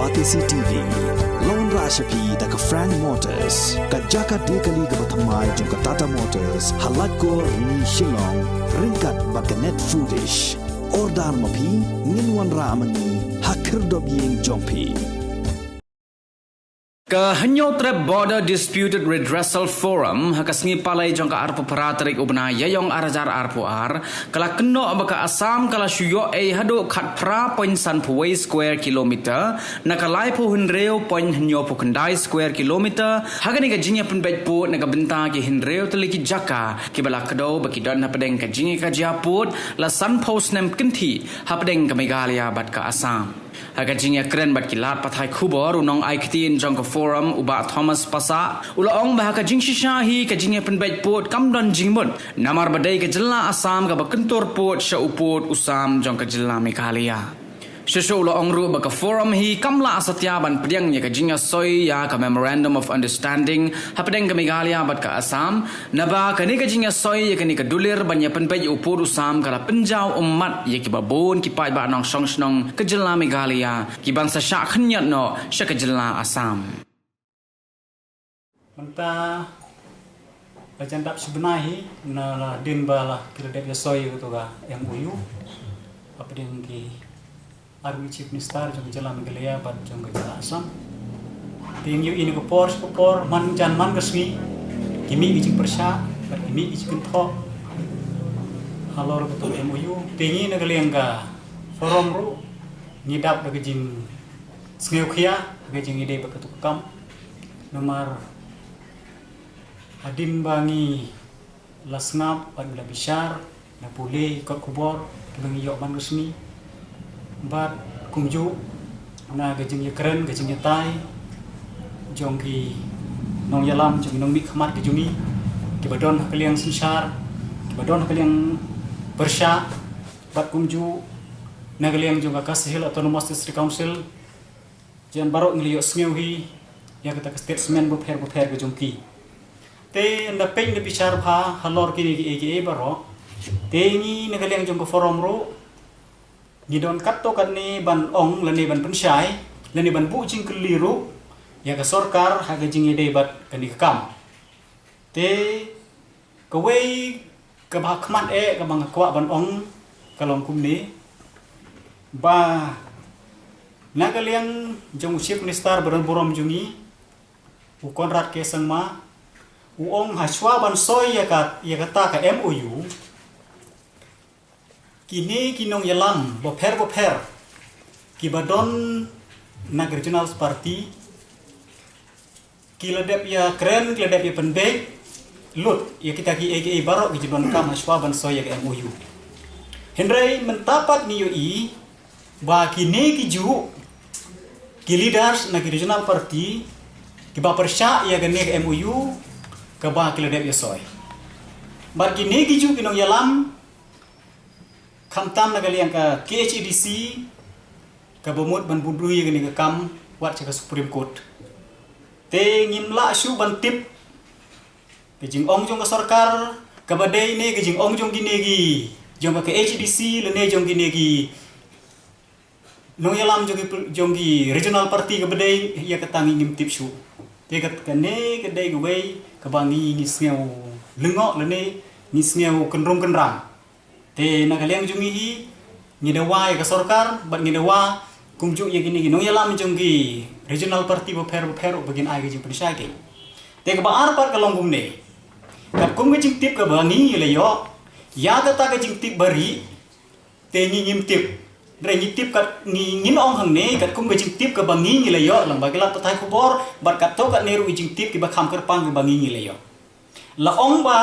Batisi TV, Lone Rashapi da ka Frank Motors, ka Jaka Dekali ka Bathamai jong ka Tata Motors, Halat ko ni Shillong, ringkat ba ka Net Foodish, Ordar Mapi, Ninwan Ramani, Hakir Dobyeng Jongpi. Ka Hanyo Trap Border Disputed Redressal Forum hakasngi palai jong ka arpo paratarik ubna yayong arajar arpo ar kala keno baka asam kala shuyo hado khat pra point san puway square kilometer nakalai po hinreo point hanyo po kendai square kilometer hagani ka jinya penbet po nakabenta ki hinreo teliki jaka ki bala kado baki don hapadeng ka jingi ka japut la sun post nem kenti hapadeng ka Meghalaya bat ka asam Haga jingya keren bat kilat pathai khubor unong aiktin jong ka forum uba Thomas Pasa ulaong bahaka jing shishahi ka jingya penbait pot kamdon jingmut namar badai ka jilla Asam ka bakentor pot sya upot usam jong ka jilla Meghalaya Shesho ulaong ru baka forum hi kamla asatya ban pediang nya ka jingya soy ya ka memorandum of understanding hapadeng ka Meghalaya bat ka Asam naba ka ni ka jingya soy ya ka ni ka dulir ban ya penbait upot usam kala penjau umat ya ki babon ki pai ba nong song snong ka jilla Meghalaya ki ban sa sha khanyat no sha ka jilla Asam Manta bacan dap sebenahi na din bala kira dep ya soy tu ga MOU apa din ki Army Chief Minister jong jala Meghalaya bat jong jala Asam ting yu ini ko por man jan man kasmi kimi ijing persya bat kimi ijing tho halor ko MOU tingi na galeng ga forum ru ngidap ga jing sneu khia ga jing ide ba kam nomor adin bangi lasnap bat bila bishar na pule kot kubor bangi yok man resmi bat kumju na gajing ya keren gajing ya tai jongki nong yalam jong nong mik khamat gajungi ki badon hakaliang sinsar ki badon hakaliang persya bat kumju na galiang jong ka Sahel Autonomous District Council jan barok ngliyo sneuhi ya kata statement bupher gajungki te nda peng de bicar pha halor kini ki ege baro te ni na galiang jong ko forum ro Gidon katto kan ni ban ong lani ban pensyai lani ban bu jing keliru ya ka sorkar haga jing ide bat kani kam te kawai ka ba khmat ka bang kwa ban ong kalong kum ni ba nagaliang jong chief minister baron borom jungi u konrad ke sangma u ong haswa ban soy ya ka ta ka MOU kini kinong yalam boper kibadon nag regional party kiladep ya keren kiladep ya penbek lut ya kita ki ege barok gijibon kam aswa ban soy ya MOU Henry mentapat ni yoi ba kini kiju ki leaders nag regional party kiba persya ya gane MOU ka ba kiladep ya soy bar kini kiju kinong yalam Kamtam nagaliang ka KHADC ka bomot ban budui gani ka kam wat ka Supreme Court te ngimla shu ban tip te jing ong jong ka sarkar ka badai ne ka jing ong jong ginegi jong ka KHADC lene jong ginegi nong yalam jong gi regional party ka badai ya ka tangi ngim tip shu te ka ne ka dai gwei ka bangi ni sneu lengo lene ni sneu kenrong kenrang te nagaliang jungi hi ngidawa ya ka sarkar bat ngidawa kumju ya gini nong yalam jonggi regional party boper bagin ai gijing pensyai ke te ka baar par kalong gumne kat kum gijing tip ka bangi leyo ya ta gijing tip bari te ngim tip re ngi tip kat ngin ong hang ne kat kum gijing tip ka bangi leyo lang bagila tatai kubor bat kat to kat neru gijing tip ki ba kham kerpang ka bangi leyo la ong ba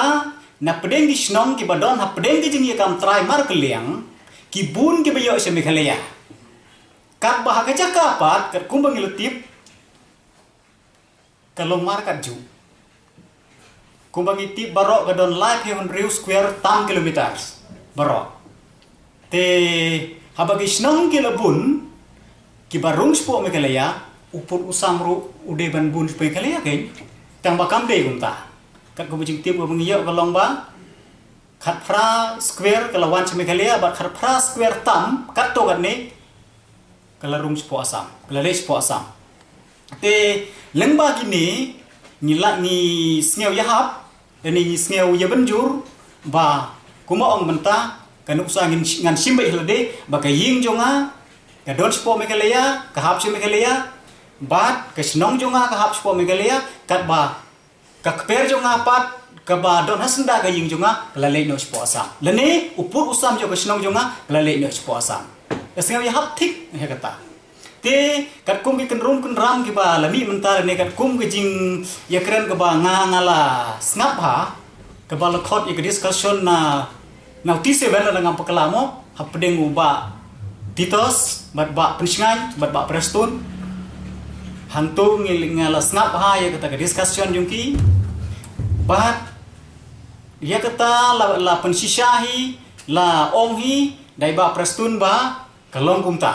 na pedeng di snong ki badon ha pedeng di jingi kam try mar keliang ki bun ki bayo se Meghalaya kat bah ka jakapat kat kumbang ilutip kalong mar kat ju kumbang itip barok gadon live heaven real square tam kilometers barok te habagi snong ki labun ki barung spo Meghalaya upur usamru ude ban bun spo Meghalaya ken tang bakam de gumta kat ko bujing tip ko mengiyo kalong ba khat pra square kalawan Meghalaya bat khat pra square tam kat to kat ni kelarung sepo asam kelale sepo asam te lengba gini ngilak ni sngew yahap dan ni sngew ya benjur ba kuma ong menta kan usa ngan simbe hilade ba ka ying jonga ka don sepo mekalea ka hap se mekalea bat ka snong jonga ka hap sepo mekalea kat ba ka kper jonga pat ka ba don hasenda ka ying jonga kelale no sepo asam lene upur usam jo ka snong jonga kelale no sepo asam sngew yahap thik he kata te kat kum ki kenrum kun ram ki ba lami mentar ne kat kum ki jing ya keren ke ba ngala snap ha ke ba lekot ya discussion na tise bela dengan pekelamo hapdeng uba titos bat ba pensingai bat ba prestun hantu ngala snap ha ya kata ke discussion jungki bat ya kata la pensisyahi la onghi dai ba prestun ba kalong kumta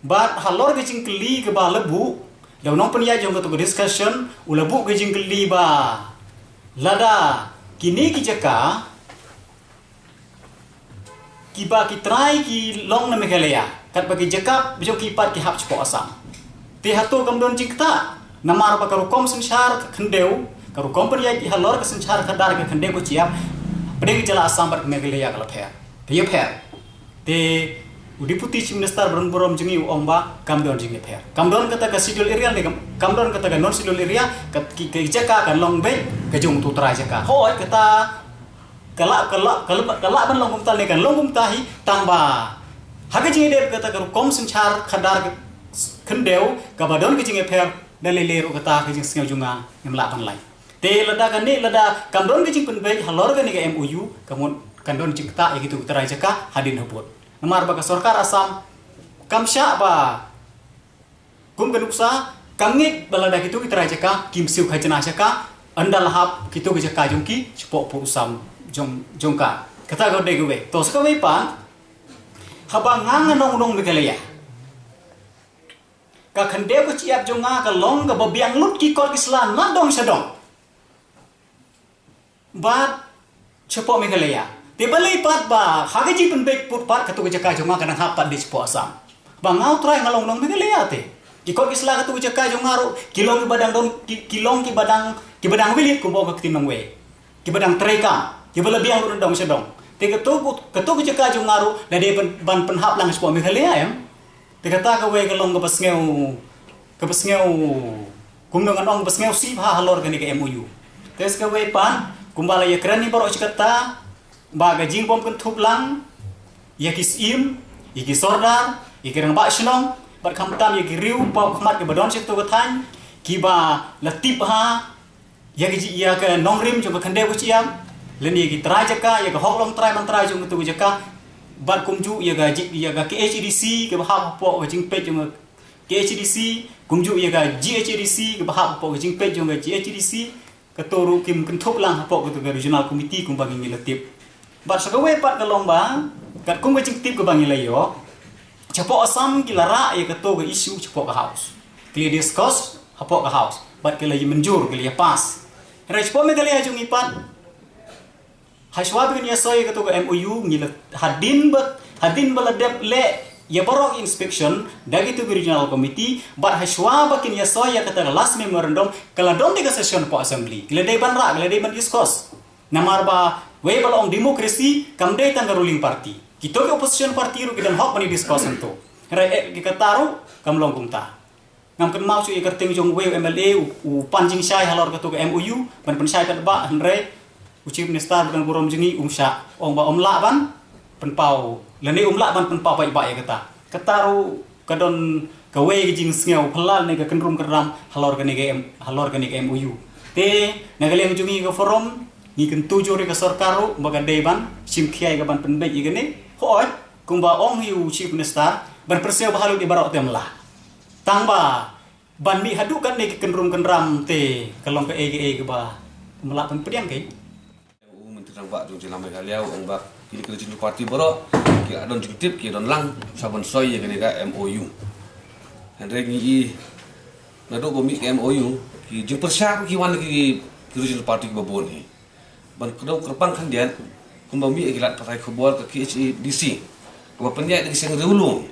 bat halor ke jingkeli ke ba lebu daw nong penya jong ke discussion ulabu ke jingkeli ba lada kini ki jaka ki ba ki try ki long na megalaya kat bagi jaka bijong ki pat ki hap sepo asam te hatu kam don jingta namar ba karu kom senchar khendeu karu kom penya ki halor ke senchar khadar ke khendeu ko ciap pedeng jala asam bat megalaya kala pher te pher te Deputy Chief Minister berom jengi omba kamdon jingi pher. Kamdon kata ka sidul area ni kamdon kata ka non sidul area ka jaka kan long bay ka jung tutra jaka. Hoi kata kala ban long kumta ni kan long kumta hi tangba. Haga jingi der kata ka kom senchar khadar khendeu ka badon ka jingi pher dalele ro kata ka jing sngew junga ngla pan lai. Te lada kan ni lada kamdon ka jing pen bay halor ka ni ka MOU kamun kandon jing ta gitu tutra jaka hadin hubut. Namar baka sorkar asam kamsya ba kum kanuksa kangik balada kitu kita rajaka kim siu khajana jaka andal hap kitu jaka jungki sepo usam jongka kata go de go to ska we pan habang ngang nong megalaya ka khande ko chiap jonga ka long ka babiang lut ki kor islan na dong sadong ba sepo megalaya Tebali pat ba hagaji penbek put pat katu jaka jonga kana hapat di sepo asam. Bangau try ngalong nong megalaya te. Ikot isla katu jaka jonga ro kilong ki badang don kilong ki badang wilit ko boga tinong we. Ki badang treka, ki bala biang ro dong sedong. Te katu jaka jonga ro na de ban penhap lang sepo megalaya em. Te kata ka we kalong ka pasngeu kumdong anong pasngeu si ha halor gani ka MOU. Tes ka we pan kumbala ya krani baro kata baga jing bom kan thup lang yakis im yaki sordar yakirang ba shnong bat khamtam yaki riu pau khmat ke badon sek to ka than ki ba latip ha yaki ya ka nongrim jo ka khande ko chiam len yaki trajaka yaka hoklong trai man trai jo to jaka bat kumju yaga KHDC ke ba po jing pe jo KHDC kumju yaga GHDC ke ba po jing pe jo GHDC katoru kim kan thup lang po ko to regional committee kum bagi latip Bat sagawe pat kalong ba kat kum gajing tip ke bangi layo cepo asam kilara ya keto ke isu cepo ke house kli discuss hapo ke house bat ke lagi menjur ke liya pas respo me kali ajung ipat haswa begini soy keto ke MOU ngila hadin baladep le ya borok inspection dagi tu regional committee bat haswa bakin ya soy ya kata last memorandum kala don tiga session po assembly kila dai ban ra kila dai ban discuss namar ba we balong demokrasi kamdai tangga ruling party kita ke opposition party ru kidan hok mani discussion to rai ki kataru kamlong kumta ngam kan mau su ikerting jong we MLA u panjing syai halor ka to ke MOU ban pensai ka ba hanre u chief minister dan burom jengi umsya ong ba omla ban penpau lene umla ban penpau bai bai kata kataru kadon ka we jing sngew phalal ne ka kenrum keram halor ka ni ke MOU te nagaleng jungi ka forum ni kan tujuh re ka sarkaru baga deban simkhiai ka ban penbek igene hoi kumba ong hiu chief minister ban perseu bahalu di barok temla tangba ban mi hadu kan ne kenrum kenram te kalong ka ege ke ba melak pen pediang ke menteri nambak jong jelam megaliau ong bak kini ke jinu parti boro ki adon jingtip ki don lang saban soy ye ka MOU andre ngi nadu bomi ke MOU ki jing persya ki wan ki jinu parti ki babon ni ban kedau kerpang kan dia kumbami ikilat pakai khobor ke KHDC kuba penyak di seng reulung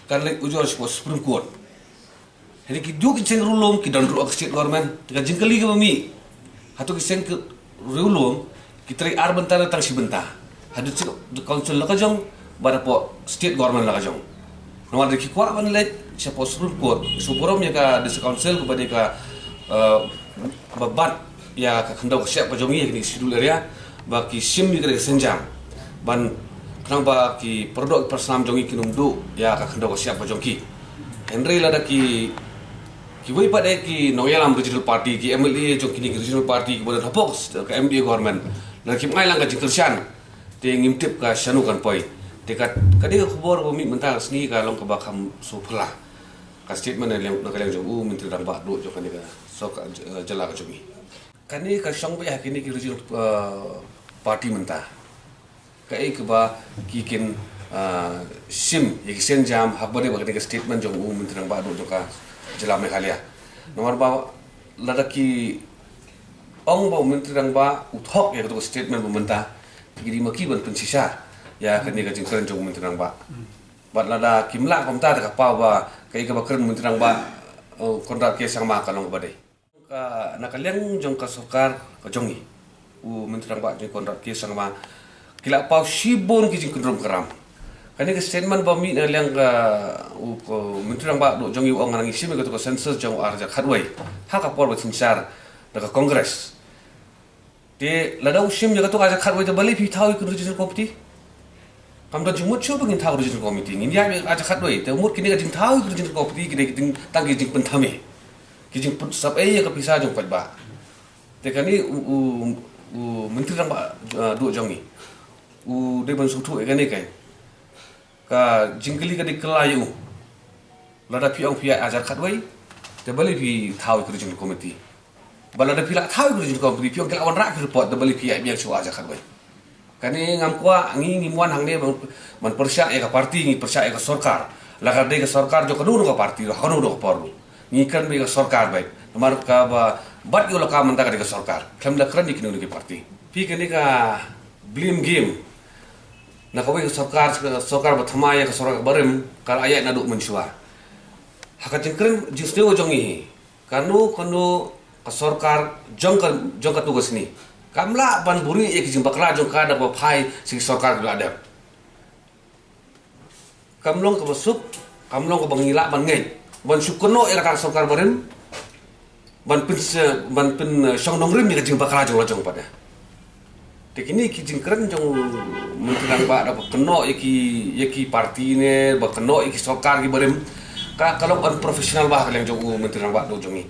kan lek ujur Supreme Court. Jadi kidu kiseng rulung ki dan ru state government dengan jengkeli ke bami. Hatu kiseng ke rulung kita ar bentar datang si bentah. Hadu council la kajong pada po state government la kajong. Nomor deki kwa ban lek siapa Supreme Court. Suporom ya ka di council kepada ka babat ya ka kendau siap kajong ni di sidul area baki sim ni kena senjam. Ban kenapa ki produk persam jongi kinumdu ya ka kendau siap kajong ki. Henry la daki ki pada ki noyalam regional party ki MLA jong kini regional party ki bodan hapok ke MDA government dan ki ngai lang ka jingkersian te ngimtip ka syanu kan poi te ka kadi ka khobor ko mi mental sni ka long ka bakam so phla ka statement le na ka jong menteri dang ba do jong kan ka so ka jala ka jomi kani ka syang ba kini ki regional party mentah ka ai ka ba ki kin sim ki sen jam habare ba ka statement jong menteri dang ba do jong ka jela Meghalaya. Nomor ba ladaki ong ba menteri dang ba uthok ya ketua statement pemerintah gidi maki ban pensisa ya kani ka jingkran jong menteri dang ba. Bat lada kimla komta ka pa ba kai ka bakran menteri dang ba kontrak ke sang ma kalong badai. Ka nakaliang jong ka sarkar ka jongi. Menteri dang ba jong kontrak ke sang ma kila pa sibon ki jingkran keram. Kani ke statement bami na liang ka menteri dang ba do jong yu ong nang isi me ka census jong arja khatwai ha ka por batinsar daga congress te lada usim jaga to arja khatwai te bali phi thau ku regional committee kam da jumut chu bangin thau regional committee ngin ya arja khatwai te umur kini ka jing thau regional committee ki ding tang ki jing penthame ki jing sab ai ka pisa jong pat ba te kani menteri dang ba do jong ni de ban su thu kani kai ka jingkeli ka dikelayu lada piang pia ajar khatwai te bali pi thau ku regional committee balada pila thau ku regional committee piang kelawan rak report te bali pi biak chu ajar khatwai kani ngam kwa ngi muan hang ne man persya ka parti ngi persya ka sarkar la ka de ka sarkar jo kanu ka parti ro kanu ro porlu ngi kan be ka sarkar bai mar ka ba bat yo la ka manta ka de ka sarkar klam la kran ni kinu ke parti pi kani ka blame game na kawai sarkar bathmaya ka sarkar barem kal ayat na duk mensyua hakatin keren justru jongi kanu ka sarkar jong ka tugas ni kamla ban buri ek jing bakra jong ka da ba phai si sarkar la da kamlong ka basuk kamlong ka bangila ban ngai ban sukono era ka sarkar barem ban pin syong nongrim ni ka jing bakra jong pada kini ki jingkran jong menteri dang ba da keno yaki parti ne ba keno yaki sarkar ki barem ka kalau an profesional ba kaleng jong menteri dang ba do jongi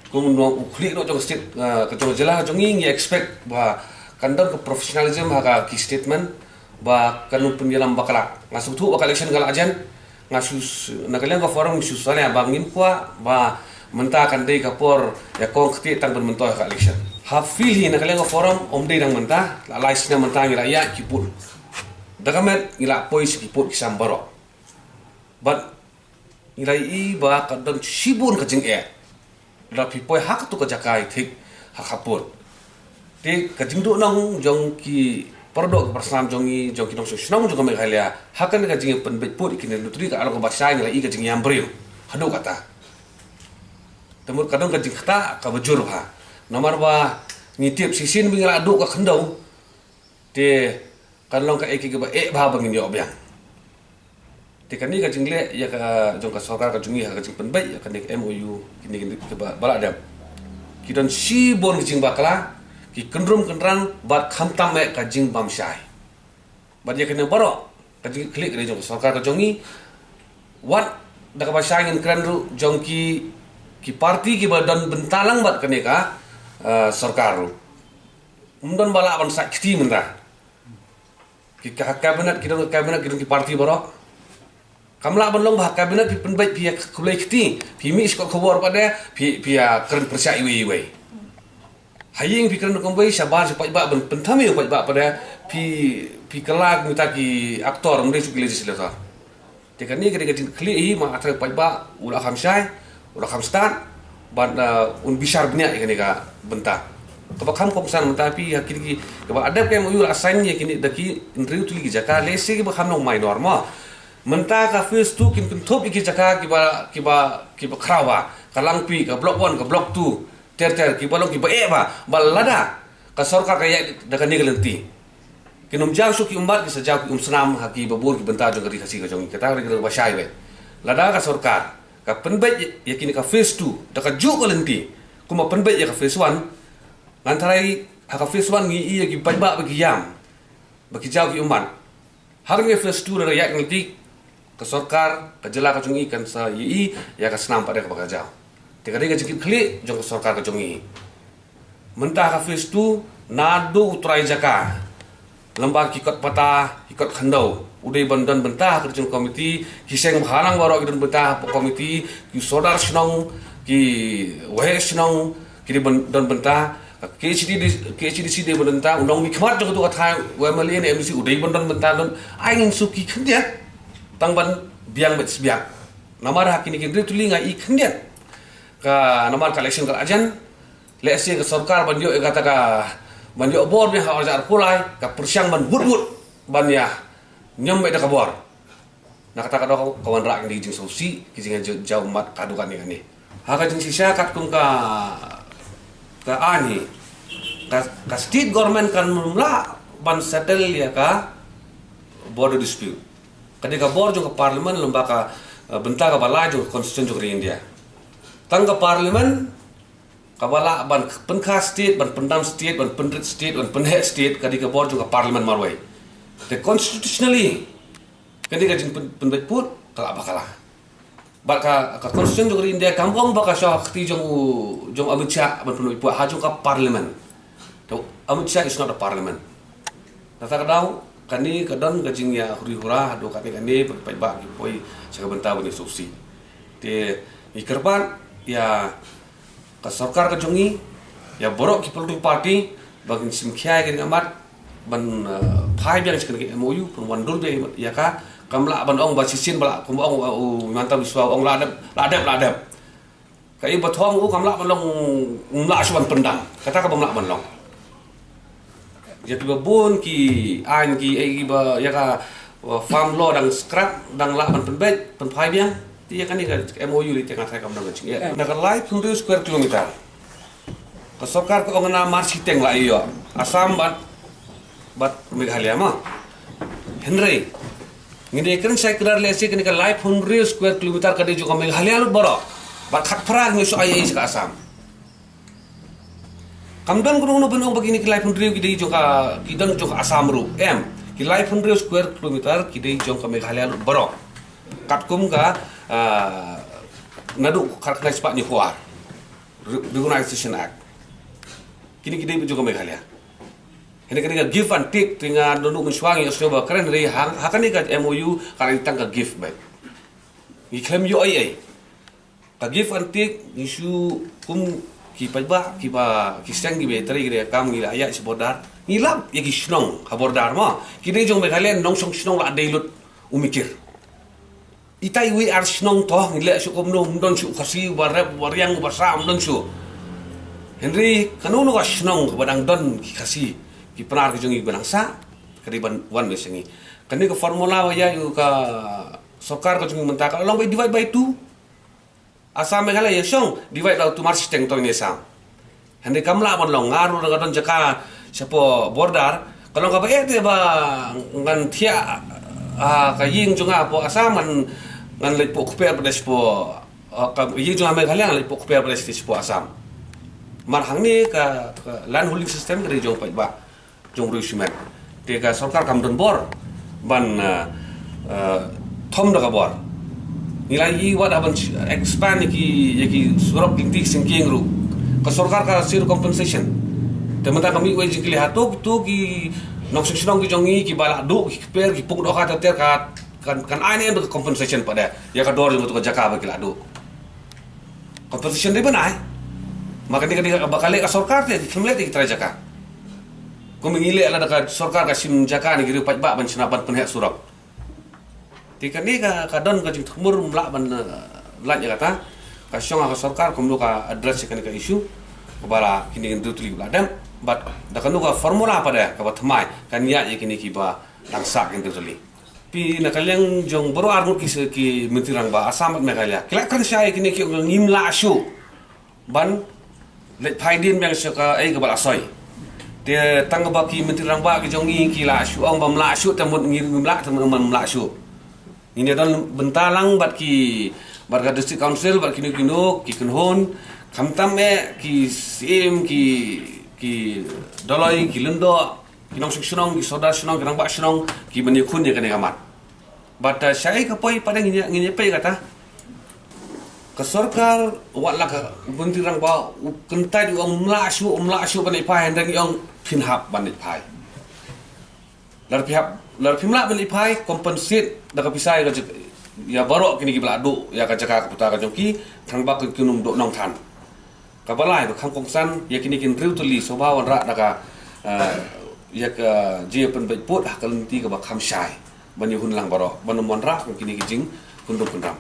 kum no ukli do jong state ka jong jela jongi ngi expect ba kandang ke professionalism ha ka ki statement ba kanu penyelam bakala ngasu thu bakal election kala ajan ngasus nakaleng ka forum isu sale bangin kwa ba menta kan dei kapor ya kong khti tang ben mentoy ka election hafil hi nakaleng ka forum omdei dang menta la laisna menta ngi raya kipul dagamet ngila pois kipul kisam baro but ngilai i ba kadang sibun ka jing e la pipoi hak tu ka jakai thik hak hapur te ka jing do nang jong ki produk persam jongi jong ki nong sunong jong Meghalaya hakan ka jing pen put ikine nutri ka alo ka basai ngilai i ka jing yambril hadu kata temur kadang ka jing kata ka bajur ha nomor ba ngitip sisin bingala adu ka khendau te kanlong ka eki ba ba bangin yo byang te kani ka jingle ya ka jong ka sarkar ka jungi ha ka jing penbai ya kan MOU kini ke bala dam kidon si bon jing bakala ki kendrum kendran bat khamtam me ka jing bamsai bat ya kena baro ka jing klik re jong sarkar ka jungi wat da ka basai ngin kran ru jong ki parti ki badan bentalang bat kene ka sarkar ru umdon bala ban sakti menda ki kabinet ki parti baro kamla ban long bah kabinet pi penbai pi kulai kti pi mi skor khobor pada pi keren persya iwi haying pi keren kombai sabar sepai ba ban penthami pai ba pada pi kelak mita ki aktor mde sukile legislator te kan ni kene kli hi ma atra pai ba ula khamsai ula khamstan ban un bisar bnya kene ka benta to bakam komsan menta pi hakir ki ba adab ke mu assign ye kini daki interview tuli jaka lesi ki bakam no mai normal mentah ka phase 2 kin thop iki jaka kiba khrawa kalang pi ka block 1 ka block 2 ter ki balong ki ba balada ka sarkar ka ya daga ni galenti kinum jaw su ki umbat ki sajau ki senam haki babur ki benta jong kasi ka jong kata ri ba shai be lada ka sarkar ka penbet ya kini ka phase 2 daga ju galenti kuma penbet ya ka phase 1 lantarai haka phase 1 ngi iya ki ba bagi yam bagi jaw ki umbat harga phase 2 dari yak ngelti ke sorkar ke jela ke jungi kan sa yi ya ka senam pada ke bakajau tiga dia jikit klik jong ke sorkar ke jungi mentah ka phase 2 nadu utrai jaka lembar kikot patah kikot khandau udai bandan bentah ke jong komiti kiseng mhalang waro idun bentah komiti ki sodar snong ki wahe snong ki dan bentah KHDC dia bentah undang mikmat jong tu kathai WMLA ni MDC udai bandan bentah don aing suki khendiat tangban biang bet biak namar hakini kin rituli ngai ikhendian ka namar collection ka ajan lesi ke sarkar banjo kata ka banjo bor ni ha arjar pulai ka persiang ban but ban ya nyom da ka bor na kata ka kawan rak ni jing sosi kijing jauh mat kadukan ni ha ka jing sisa kat kum ka ani ka state government kan mula ban settle ya ka border dispute ketika bor juga parlimen lembaga bentar kabala juga konstitusi juga India. Tangga parlimen kabala ban penka state, ban pendam state, ban pendrit state, ban penhead state ketika bor juga parlimen marwai. The constitutionally ketika jin penbet put kalau apa kalah. Baka konstitusi juga India kampung baka syakti jong Amit Shah ban penbet put haju ka parlimen. Amit Shah is not a parliament. Kata kadau kani kadon gajing ya huri-hura do kani pai ba ki poi saka benta bani sosi te ikerpan ya ka sarkar ka jongi ya borok ki political party bagin simkhya ki amat ban phai biang sekali MOU pun wandur be ya ka kamla ban ong ba sisin bala kum ong mantap biswa ong ladap kai bathong kamla ban long la suan pendam kata ka bamla ban long jadi babun ki an ki ba ya ka farm law dang scrap dang la ban penbet penpai biang ti ya kan ni MOU di tengah saya kamdang nging ya na ka live 100 square kilometer ka sarkar ko ngana marsi teng la iyo asam bat Meghalaya ma Henry ngide kan saya kedar lesi kan ka live 100 square kilometer ka di juga Meghalaya lut baro bat khat phrang ngi so ai ka asam kamdan kuno benong begini kilai pun riu kidai joka kidan joka asam ru kilai pun riu square kilometer kidai joka Meghalaya lut barok katkum ka nadu karkna sepak ni huar Recognization Act kini kidai joka Meghalaya ini give and take dengan dulu mensuangi asyoba keren dari hakan ni ka MOU karena ditang ka give baik iklaim UIA ka give and take isu kum ki pajba ki seng ki betari ki kam ki aya sebodar ngilap ya ki snong habordar ma ki de jong Meghalaya nong song snong la deilut umikir itai we ar snong to ngile su kom no don su khasi barab waryang basam don su Henry kanono ka snong badang don ki khasi ki penar ki jongi banangsa kariban wan besengi kani ka formula wa ya yu ka sokar ka jongi mentaka long by divide by 2 Asam Meghalaya song divide out to march teng to ni sam. Hande kamla mon long ngaru ngadon jaka siapa border kalau ka ba te ba ngan thia ka ying junga po asam ngan le po kuper pada po ka ying junga Meghalaya le po kuper pada po asam. Marhang ni ka land holding system dari jong pai ba jong rusimet. Te ka sarkar kamdon bor ban thom da ka bor. Nilai wat aban expand ki surok kinti singking ru ka sarkar ka zero compensation temata kami we jikli hatok tu ki noksong ki jongi ki bala du ki per ki puk do ka ter ka kan ane be compensation pada ya ka dor tu ka jaka ba ki ladu compensation dia benai maka ni bakal ka sarkar te kimlet ki tra jaka ko mengile ala ka sarkar ka sim jaka ni ki pat ba ban sinapan penhek surok tika ni ka don ka jing thumur mla ban lanya kata ka syong ka sarkar kumlu ka address ka isu bala kini ndu tuli ladam but da kanu ka formula pada ka bathmai kan ya kini ki ba langsa ndu tuli pi nakaliang jong baru argut ki menteri rang ba asam mekalia kelak kan syai kini ki ngimla asyu ban le phaidin bang saka ai gabal asoi dia tang ba ki menteri rang ba ki jong ki la asyu ong bam la asyu tamut ngimla tamut la asyu ini don bentalang bat ki barga district council bat kini ki kenhon kamtam ki sim ki doloi ki lendo kinong sunong ki soda sunong ki rangba sunong ki bani khun ye kane kamat bata syai ka poi pada nginya pe kata ka sarkar wala ka bunti rangba kentai di umla syu bani pai hendang yong pinhap bani pai lar pimla bani pai compensate da ka pisai ka ya barok kini ki beladu ya ka jaka puta ka joki rangba ka kunum do nong than ka balai do khang kongsan ya kini kin riu tuli sobawan ra da ka yak dia pen baik put hakal ti ka bakam syai bani hun lang baro banomon ra kini kijing kundum kundam